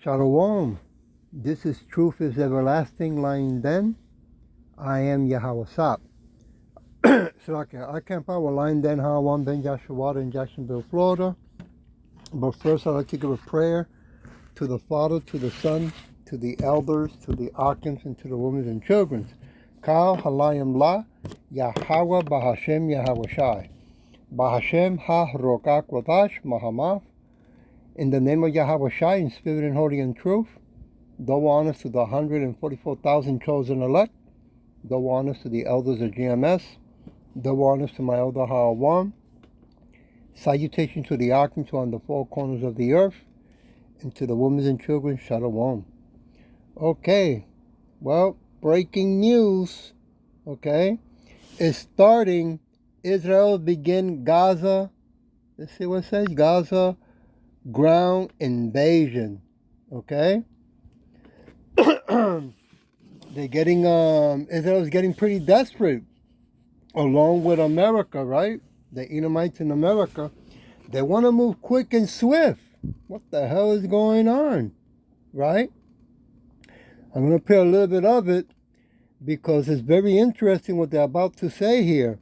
Shalom. This is Truth is Everlasting, line then. I am Yahweh Sap. So I camp out with line then Hawan Ben Joshua in Jacksonville, Florida. But first I'd like to give a prayer to the Father, to the Son, to the elders, to the archons, and to the women and children. Kal Halayim La, Yahweh Bahashem Yahweh Shai. Bahashem Ha Rokak Wadash Mahamaf. In the name of Yahweh Shai, in spirit and holy and truth. Double honors to the 144,000 chosen elect. Double honors to the elders of GMS. Double honors to my elder Hawan. Salutation to the archangel on the four corners of the earth. And to the women and children, Shalom. Okay, well, breaking news, okay, is starting. Israel begin Gaza, let's see what it says, Gaza ground invasion, okay? They're getting, Israel's getting pretty desperate, along with America, right? The Edomites in America. They want to move quick and swift. What the hell is going on, right? I'm going to play a little bit of it because it's very interesting what they're about to say here.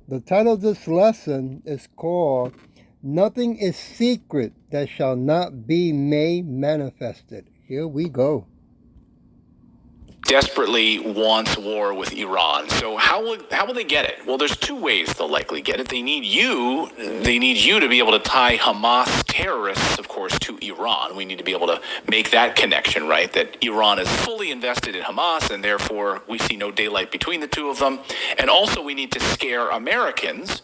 The title of this lesson is called, Nothing is Secret That Shall Not Be Made Manifested. Here we go. Desperately wants war with Iran. So how will they get it? Well, there's two ways they'll likely get it. They need you to be able to tie Hamas terrorists, of course, to Iran. We need to be able to make that connection, right? That Iran is fully invested in Hamas, and therefore we see no daylight between the two of them. And also we need to scare Americans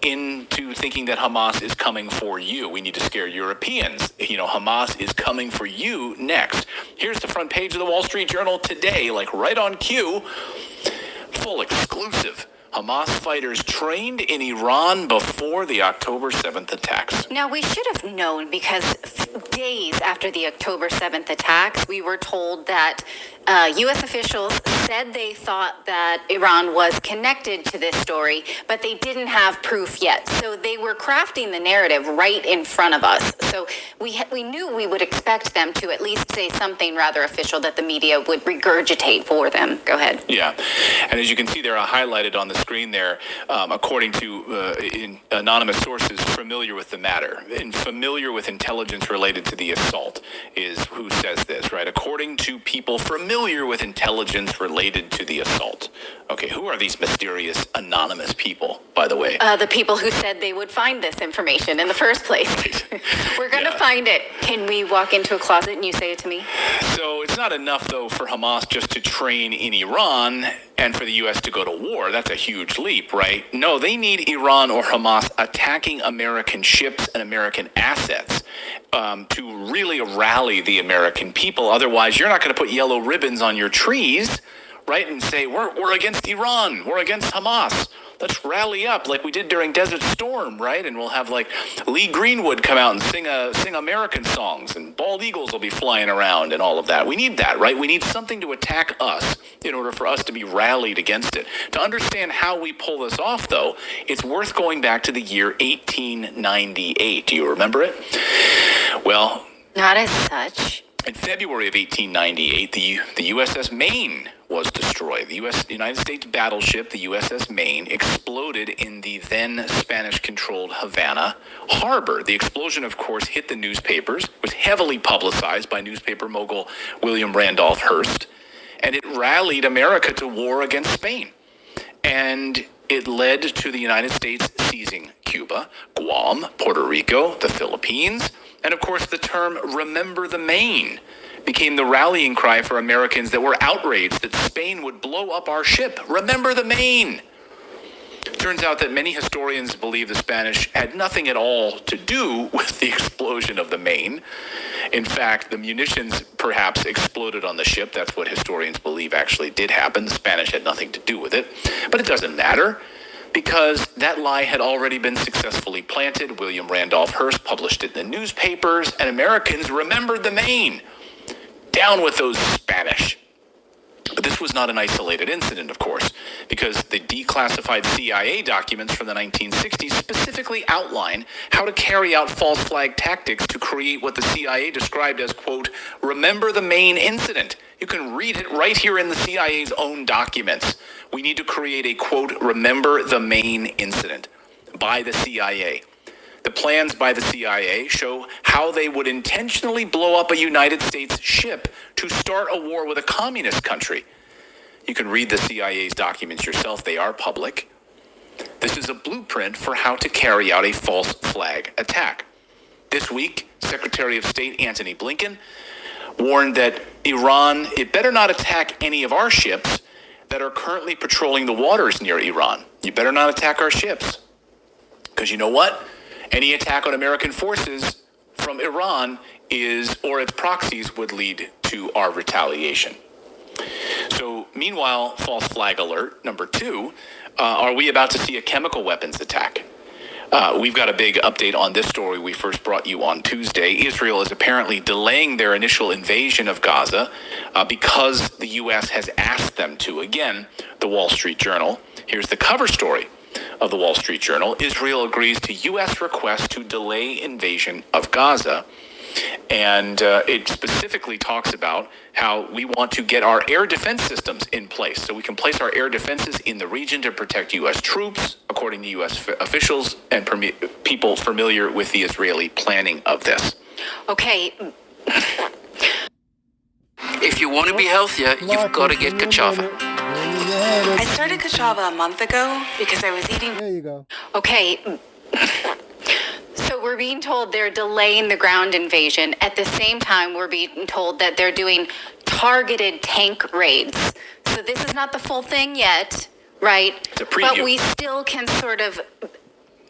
into thinking that Hamas is coming for you. We need to scare Europeans. Hamas is coming for you next. Here's the front page of the Wall Street Journal today, like right on cue. Full exclusive. Hamas fighters trained in Iran before the October 7th attacks. Now, we should have known because days after the October 7th attacks, we were told that U.S. officials said they thought that Iran was connected to this story, but they didn't have proof yet. So they were crafting the narrative right in front of us. So we knew we would expect them to at least say something rather official that the media would regurgitate for them. Go ahead. Yeah. And as you can see there, highlighted on the screen there, according to anonymous sources familiar with the matter and familiar with intelligence related to the assault is who says this, right? According to people familiar with intelligence related to the assault. Okay, who are these mysterious anonymous people, by the way? The people who said they would find this information in the first place. We're going to find it. Can we walk into a closet and you say it to me? So it's not enough, though, for Hamas just to train in Iran and for the U.S. to go to war. That's a huge leap, right? No, they need Iran or Hamas attacking American ships and American assets to really rally the American people. Otherwise, you're not going to put yellow ribbons on your trees, right, and say, we're against Iran, we're against Hamas. Let's rally up like we did during Desert Storm, right? And we'll have like Lee Greenwood come out and sing American songs, and bald eagles will be flying around and all of that. We need that, right? We need something to attack us in order for us to be rallied against it. To understand how we pull this off, though, it's worth going back to the year 1898. Do you remember it? Well, not as such. In February of 1898, the USS Maine was destroyed. The United States battleship, the USS Maine, exploded in the then Spanish-controlled Havana harbor. The explosion, of course, hit the newspapers, was heavily publicized by newspaper mogul William Randolph Hearst, and it rallied America to war against Spain. And it led to the United States seizing Cuba, Guam, Puerto Rico, the Philippines, and of course the term "Remember the Maine" became the rallying cry for Americans that were outraged that Spain would blow up our ship. Remember the Maine. Turns out that many historians believe the Spanish had nothing at all to do with the explosion of the Maine. In fact, the munitions perhaps exploded on the ship. That's what historians believe actually did happen. The Spanish had nothing to do with it. But it doesn't matter, because that lie had already been successfully planted. William Randolph Hearst published it in the newspapers, and Americans remembered the Maine. Down with those Spanish. This was not an isolated incident, of course, because the declassified CIA documents from the 1960s specifically outline how to carry out false flag tactics to create what the CIA described as, quote, remember the Maine incident. You can read it right here in the CIA's own documents. We need to create a, quote, remember the Maine incident by the CIA. The plans by the CIA show how they would intentionally blow up a United States ship to start a war with a communist country. You can read the CIA's documents yourself. They are public. This is a blueprint for how to carry out a false flag attack. This week, Secretary of State Antony Blinken warned that Iran, it better not attack any of our ships that are currently patrolling the waters near Iran. You better not attack our ships. Because you know what? Any attack on American forces from Iran or its proxies would lead to our retaliation. So, meanwhile, false flag alert number 2, are we about to see a chemical weapons attack? We've got a big update on this story we first brought you on Tuesday. Israel is apparently delaying their initial invasion of Gaza because the U.S. has asked them to. Again, the Wall Street Journal. Here's the cover story of the Wall Street Journal. Israel agrees to U.S. request to delay invasion of Gaza. And it specifically talks about how we want to get our air defense systems in place so we can place our air defenses in the region to protect U.S. troops, according to U.S. officials and people familiar with the Israeli planning of this. Okay. If you want to be healthier, you've got to get Kachava. I started Kachava a month ago because I was eating. There you go. Okay. So we're being told they're delaying the ground invasion. At the same time, we're being told that they're doing targeted tank raids. So this is not the full thing yet, right? It's a preview. But we still can sort of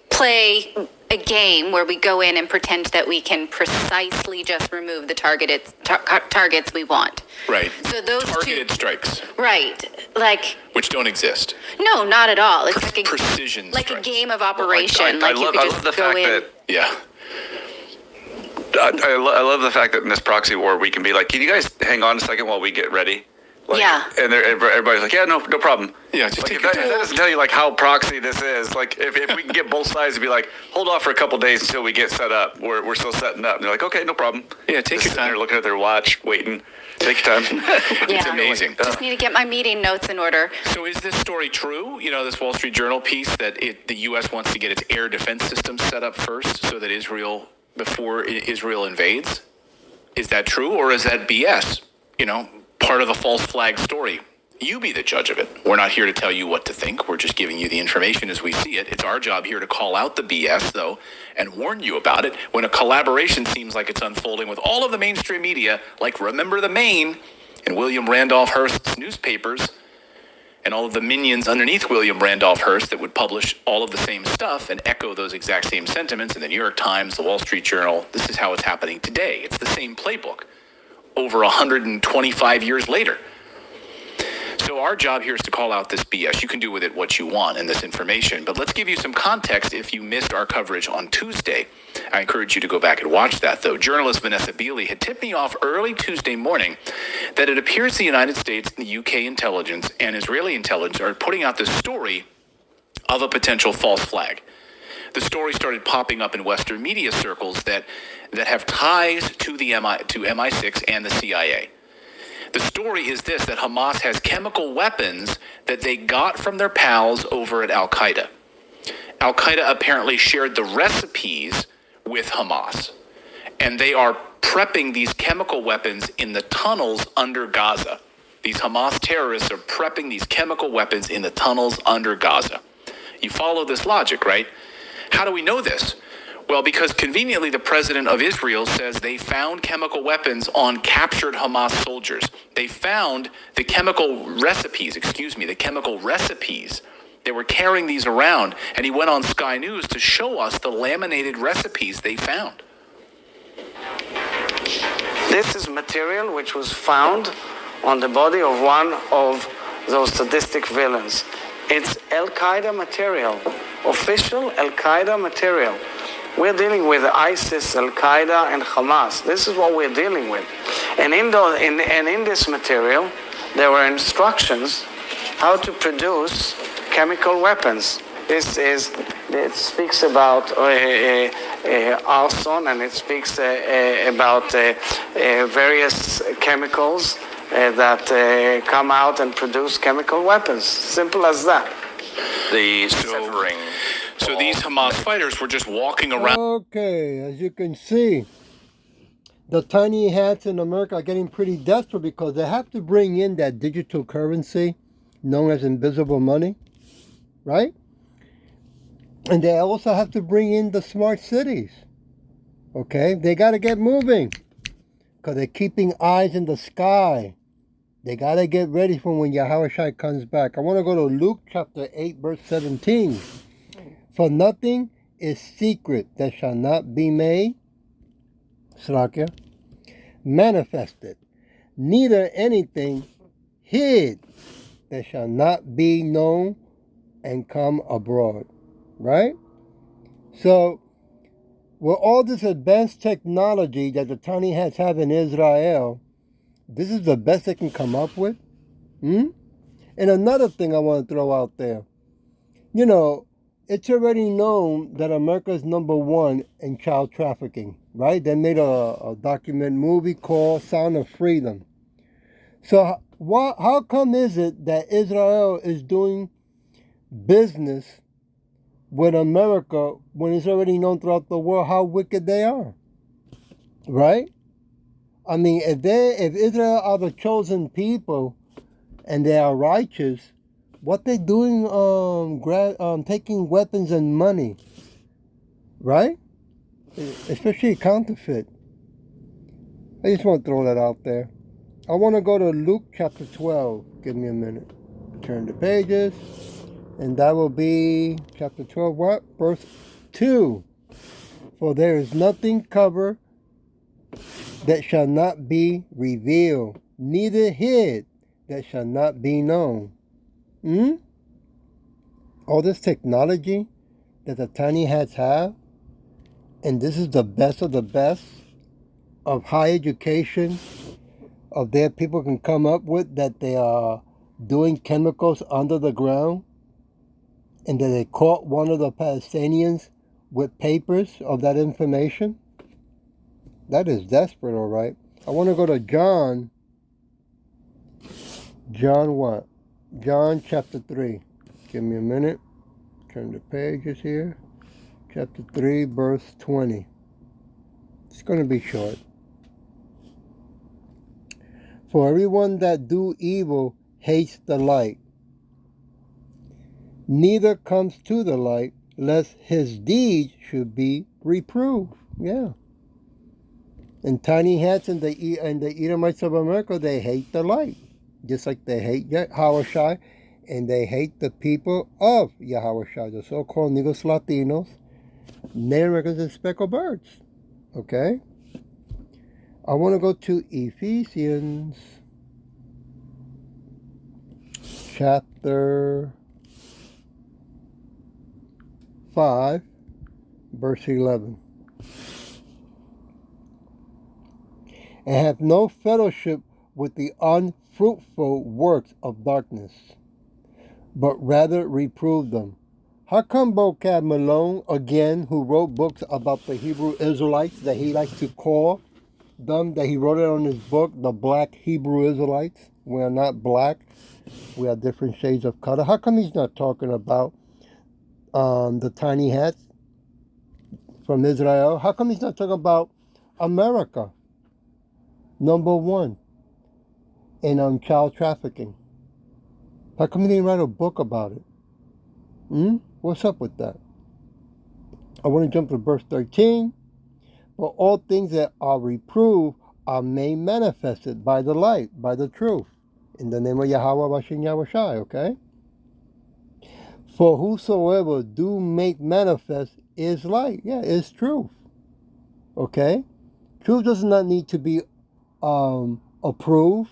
play a game where we go in and pretend that we can precisely just remove the targets we want. Right. So those targeted strikes. Right. Like. Which don't exist. No, not at all. It's like a precision like strikes. A game of operation. I love the fact that. Yeah. I love the fact that in this proxy war we can be like, can you guys hang on a second while we get ready? Like, yeah. And everybody's like, yeah, no problem. Yeah, just like, take if your that time. doesn't tell you like how proxy this is. Like if we can get both sides to be like, hold off for a couple days until we get set up. We're still setting up. And they're like, okay, no problem. Yeah, take your time. They're looking at their watch, waiting. Take your time. It's amazing. Just need to get my meeting notes in order. So is this story true? You know, this Wall Street Journal piece that the U.S. wants to get its air defense system set up first so that before Israel invades? Is that true or is that BS? You know, part of a false flag story. You be the judge of it. We're not here to tell you what to think. We're just giving you the information as we see it. It's our job here to call out the BS, though, and warn you about it when a collaboration seems like it's unfolding with all of the mainstream media, like Remember the Maine and William Randolph Hearst's newspapers, and all of the minions underneath William Randolph Hearst that would publish all of the same stuff and echo those exact same sentiments in the New York Times, the Wall Street Journal. This is how it's happening today. It's the same playbook over 125 years later. So our job here is to call out this BS. You can do with it what you want in this information, but let's give you some context if you missed our coverage on Tuesday. I encourage you to go back and watch that, though. Journalist Vanessa Beeley had tipped me off early Tuesday morning that it appears the United States, the UK intelligence, and Israeli intelligence are putting out this story of a potential false flag. The story started popping up in Western media circles that have ties to the MI6 and the CIA. The story is this, that Hamas has chemical weapons that they got from their pals over at Al-Qaeda. Al-Qaeda apparently shared the recipes with Hamas, and they are prepping these chemical weapons in the tunnels under Gaza. These Hamas terrorists are prepping these chemical weapons in the tunnels under Gaza. You follow this logic, right? How do we know this? Well, because conveniently the president of Israel says they found chemical weapons on captured Hamas soldiers. They found the chemical recipes. They were carrying these around, and he went on Sky News to show us the laminated recipes they found. This is material which was found on the body of one of those sadistic villains. It's Al-Qaeda material, official Al-Qaeda material. We're dealing with ISIS, Al-Qaeda, and Hamas. This is what we're dealing with. And in this material, there were instructions how to produce chemical weapons. It speaks about arson, and it speaks about various chemicals that come out and produce chemical weapons. Simple as that. So these Hamas fighters were just walking around. Okay, as you can see, the tiny hats in America are getting pretty desperate because they have to bring in that digital currency known as invisible money, right? And they also have to bring in the smart cities. Okay, they got to get moving because they're keeping eyes in the sky. They got to get ready for when Yahushua comes back. I want to go to Luke chapter 8, verse 17. For nothing is secret that shall not be made, Slakia, manifested, neither anything hid that shall not be known and come abroad. Right? So, with all this advanced technology that the tiny hats have in Israel, this is the best they can come up with. And another thing I want to throw out there. You know, it's already known that America is number one in child trafficking, right? They made a document movie called Sound of Freedom. So how come is it that Israel is doing business with America when it's already known throughout the world how wicked they are? Right? I mean, if Israel are the chosen people and they are righteous, what they doing taking weapons and money, right? Especially counterfeit. I just want to throw that out there. I want to go to Luke chapter 12. Give me a minute. Turn the pages. And that will be chapter 12, what? Verse 2. For there is nothing covered that shall not be revealed, neither hid that shall not be known. All this technology that the tiny hats have, and this is the best of the best of high education of their people can come up with, that they are doing chemicals under the ground, and that they caught one of the Palestinians with papers of that information. That is desperate, all right. I want to go to John. John what? John chapter 3. Give me a minute. Turn the pages here. Chapter 3, verse 20. It's going to be short. For everyone that do evil hates the light, neither comes to the light, lest his deeds should be reproved. Yeah. And tiny hats and the Edomites of America, they hate the light. Just like they hate Yahushua, and they hate the people of Yahushua, the so-called Negros Latinos, Native Americans, and speckled birds. Okay? I want to go to Ephesians chapter 5, verse 11. And have no fellowship with the unfruitful works of darkness, but rather reprove them. How come Vocab Malone, again, who wrote books about the Hebrew Israelites, that he likes to call them, that he wrote it on his book, The Black Hebrew Israelites? We are not black. We are different shades of color. How come he's not talking about the tiny hats from Israel? How come he's not talking about America, number one in child trafficking? How come he didn't write a book about it? What's up with that? I want to jump to verse 13. For all things that are reproved are made manifested by the light, by the truth. In the name of Yahweh Bashin Yahushai, okay? For whosoever do make manifest is light. Yeah, it's truth. Okay? Truth does not need to be approved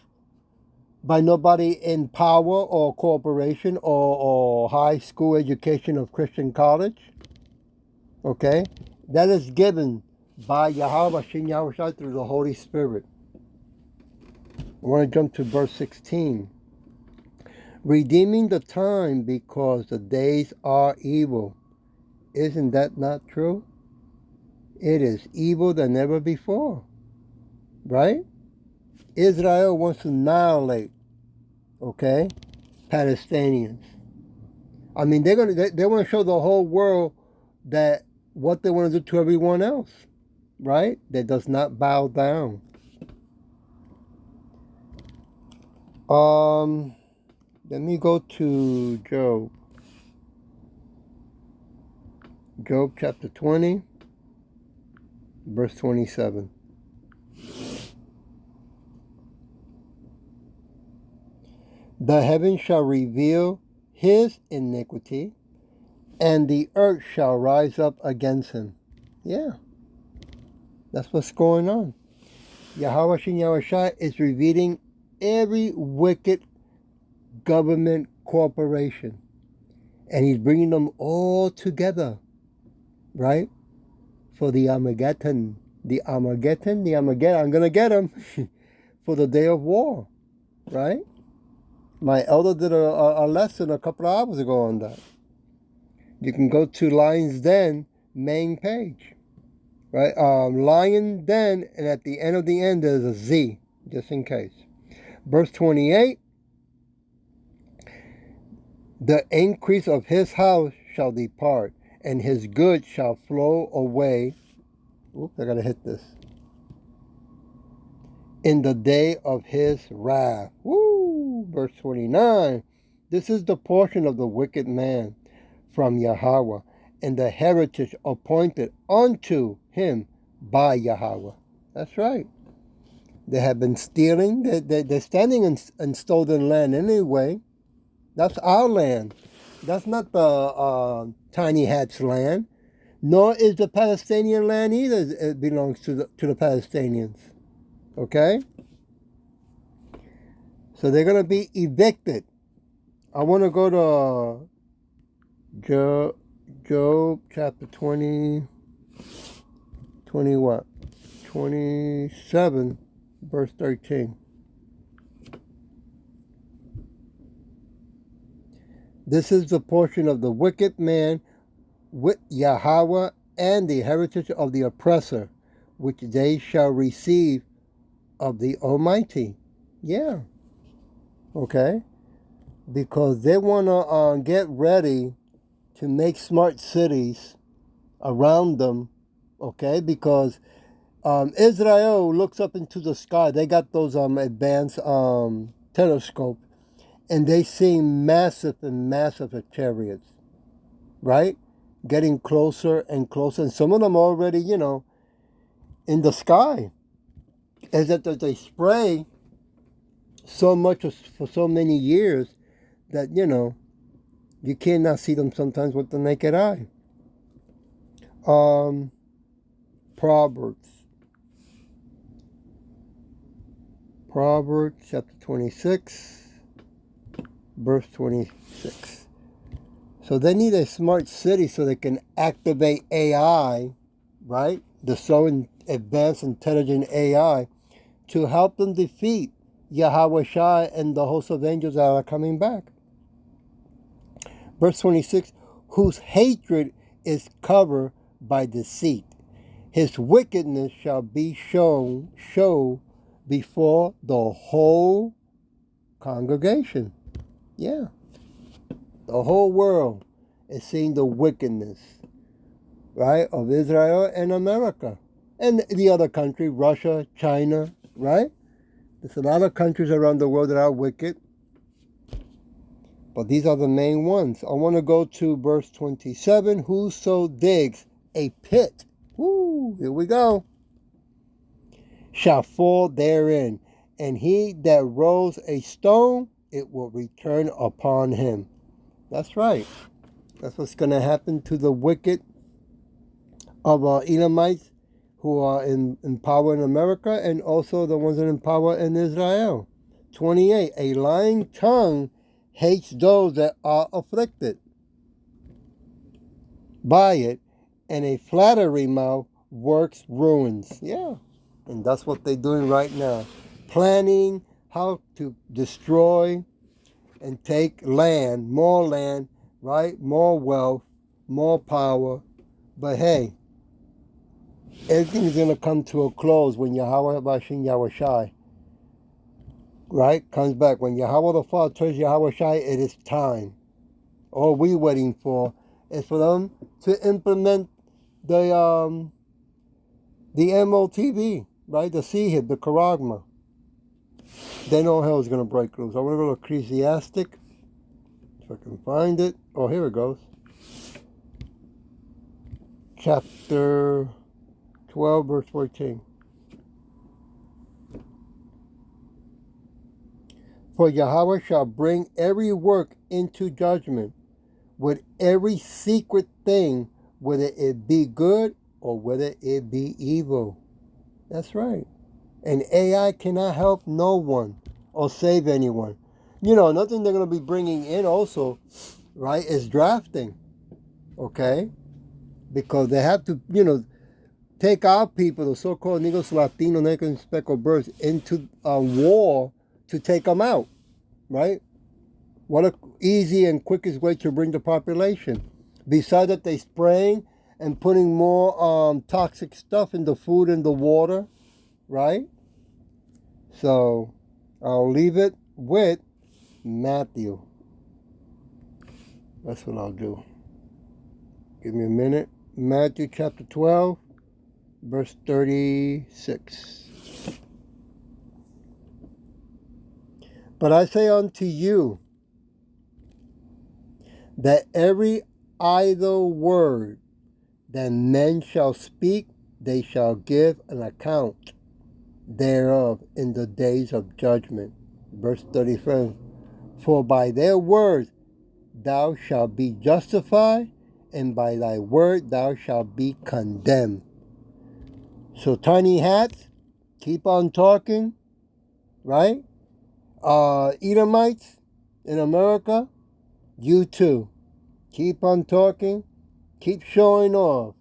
by nobody in power or corporation or high school education of Christian college. Okay? That is given by Yahweh Shin Yahushua through the Holy Spirit. I want to jump to verse 16. Redeeming the time because the days are evil. Isn't that not true? It is evil than ever before. Right? Israel wants to annihilate, okay, Palestinians. I mean, they want to show the whole world that what they want to do to everyone else, right? That does not bow down. Let me go to Job. Job chapter 20, verse 27. The heavens shall reveal his iniquity, and the earth shall rise up against him. Yeah, that's what's going on. Yahweh Shem Yahushua is revealing every wicked government corporation, and he's bringing them all together, right? For the Armageddon. I'm going to get them for the day of war, right? My elder did a lesson a couple of hours ago on that. You can go to Lion's Den main page, right? Lion Den, and at the end of the end there's a Z, just in case. Verse 28, the increase of his house shall depart, and his goods shall flow away. Oops, I gotta hit this. In the day of his wrath. Woo! Verse 29. This is the portion of the wicked man from Yahweh, and the heritage appointed unto him by Yahweh. That's right. They have been stealing. They're standing in stolen land anyway. That's our land. That's not the Tiny Hat's land. Nor is the Palestinian land either. It belongs to the Palestinians. Okay? So they're going to be evicted. I want to go to Job chapter 20 what? 27, verse 13. This is the portion of the wicked man with Yahweh, and the heritage of the oppressor, which they shall receive of the Almighty. Yeah. Okay. Because they want to get ready to make smart cities around them. Okay. Because Israel looks up into the sky. They got those advanced telescopes, and they see massive and massive chariots. Right? Getting closer and closer. And some of them already, in the sky. As that they spray so much for so many years that, you cannot see them sometimes with the naked eye. Proverbs chapter 26, verse 26. So they need a smart city so they can activate AI, right? The so advanced, intelligent AI to help them defeat Yahweh Shai and the host of angels that are coming back. Verse 26, whose hatred is covered by deceit. His wickedness shall be shown before the whole congregation. Yeah. The whole world is seeing the wickedness, right, of Israel and America. And the other country, Russia, China, right? There's a lot of countries around the world that are wicked. But these are the main ones. I want to go to verse 27. Whoso digs a pit, here we go, shall fall therein. And he that rolls a stone, it will return upon him. That's right. That's what's going to happen to the wicked of Edomites who are in power in America, and also the ones that are in power in Israel. 28. A lying tongue hates those that are afflicted by it, and a flattery mouth works ruins. Yeah. And that's what they're doing right now. Planning how to destroy and take land, more land, right? More wealth, more power. But hey, everything's going to come to a close when Yahweh Bashin Yahushai, right, comes back. When Yahweh the Father turns Yahushai, it is time. All we waiting for is for them to implement the MOTV, right? The CHIP, the Charagma. Then all hell is going to break loose. I want to go to Ecclesiastic, if I can find it. Oh, here it goes. Chapter 12, verse 14. For Yahweh shall bring every work into judgment, with every secret thing, whether it be good or whether it be evil. That's right. And AI cannot help no one or save anyone. You know, nothing they're going to be bringing in also, right, is drafting. Okay? Because they have to, take our people, the so-called Negros, Latino, Native, and Speckled Birds, into a war to take them out, right? What a easy and quickest way to bring the population. Besides that, they spraying and putting more toxic stuff in the food and the water, right? So I'll leave it with Matthew. That's what I'll do. Give me a minute. Matthew chapter 12, verse 36. But I say unto you that every idle word that men shall speak, they shall give an account thereof in the days of judgment. Verse 35. For by their words thou shalt be justified, and by thy word thou shalt be condemned. So tiny hats, keep on talking, right? Edomites in America, you too. Keep on talking, keep showing off.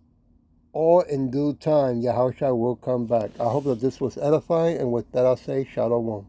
Or in due time, Yahushua will come back. I hope that this was edifying, and with that I'll say Shalom.